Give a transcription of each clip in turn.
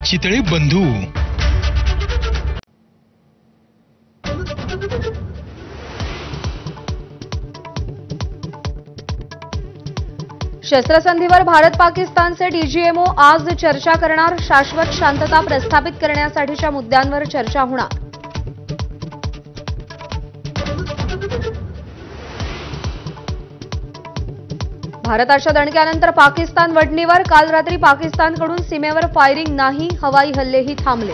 चितळे बंधू। शस्त्रसंधीवर भारत पाकिस्तानचे डीजीएमओ आज चर्चा करणार। शाश्वत शांतता प्रस्थापित करण्यासाठीच्या मुद्द्यांवर चर्चा होणार। भारताच्या दणक्यानंतर पाकिस्तान वडणीवर। काल रात्री पाकिस्तानकडून सीमेवर फायरिंग नाही, हवाई हल्लेही थांबले।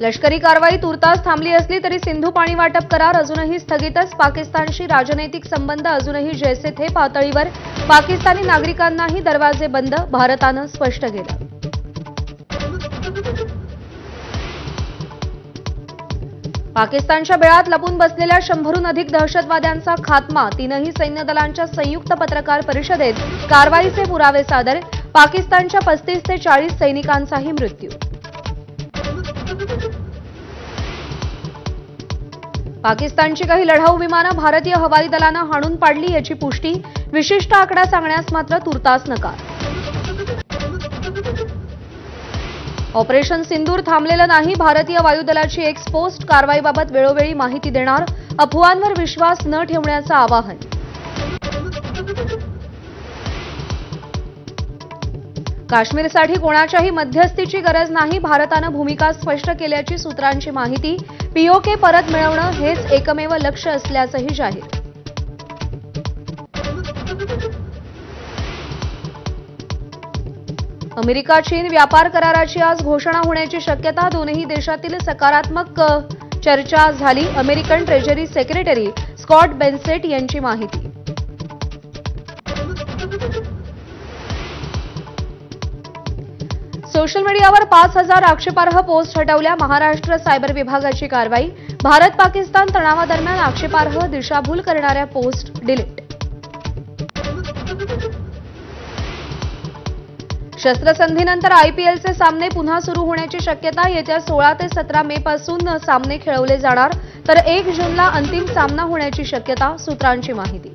लष्करी कारवाई तुर्तास थांबली असली तरी सिंधू पाणी वाटप करार अजूनही स्थगितच। पाकिस्तानशी राजनैतिक संबंध अजूनही जैसे थे पातळीवर। पाकिस्तानी नागरिकांनाही दरवाजे बंद, भारतानं स्पष्ट केलं। पाकिस्तानच्या बेळात लपून बसलेल्या 100हून अधिक दहशतवाद्यांचा खात्मा। तीनही सैन्य दलांच्या संयुक्त पत्रकार परिषदेत कारवाईचे पुरावे सादर। पाकिस्तानच्या 35 ते 40 सैनिकांचाही मृत्यू। पाकिस्तानची काही लढाऊ विमानं भारतीय हवाई दलानं हाणून पाडली, याची पुष्टी। विशिष्ट आकडा सांगण्यास मात्र तुर्तास नकार। ऑपरेशन सिंदूर थांबलेलं नाही, भारतीय वायुदलाची एक्सपोस्ट कारवाईबाबत वेळोवेळी माहिती देणार। अफवांवर विश्वास न ठेवण्याचं आवाहन। काश्मीरसाठी कोणाच्याही मध्यस्थीची गरज नाही, भारतानं भूमिका स्पष्ट केल्याची सूत्रांची माहिती। पीओके परत मिळवणं हेच एकमेव लक्ष्य असल्याचंही जाहीर। अमेरिका चीन व्यापार कराराची आज घोषणा होण्याची शक्यता। दोन्ही देशातील सकारात्मक चर्चा झाली। अमेरिकन ट्रेजरी सेक्रेटरी स्कॉट बेन्सेट यांची माहिती। सोशल मीडियावर 5000 आक्षेपार्ह पोस्ट हटवल्या। महाराष्ट्र सायबर विभागाची कारवाई। भारत पाकिस्तान तणावादरम्यान आक्षेपार्ह दिशाभूल करणाऱ्या पोस्ट डिलीट। शस्त्रसंधीनंतर आयपीएलचे सामने पुन्हा सुरू होण्याची शक्यता। येत्या 16 ते 17 मे पासून सामने खेळवले जाणार, तर 1 जूनला अंतिम सामना होण्याची शक्यता, सूत्रांची माहिती।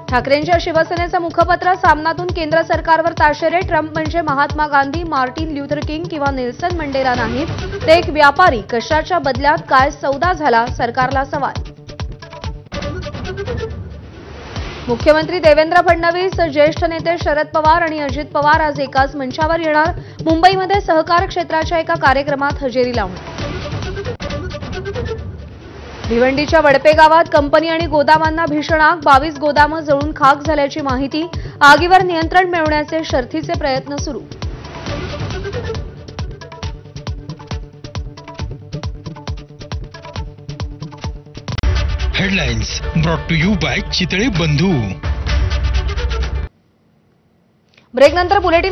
ठाकरेंच्या शिवसेनेचं मुखपत्र। सामनातून केंद्र सरकारवर ताशेरे। ट्रम्प म्हणजे Mahatma Gandhi, Martin Luther king किंवा नेल्सन मंडेला नाहीत, ते एक व्यापारी। कशाच्या बदल्यात काय सौदा झाला, सरकारला सवाल। मुख्यमंत्री देवेंद्र फडणवीस, ज्येष्ठ नेते शरद पवार आणि अजित पवार आज एकाच मंचावर येणार। मुंबईमध्ये सहकार क्षेत्राच्या एका कार्यक्रमात हजेरी लावणार। भिवंडीच्या वडपे गावात कंपनी आणि गोदामांना भीषण आग। 22 गोदामं जळून खाक झाल्याची माहिती। आगीवर नियंत्रण मिळवण्याचे शर्थीचे प्रयत्न सुरू। Headlines brought to you by Chitale Bandhu. ब्रेकनंतर बुलेटिन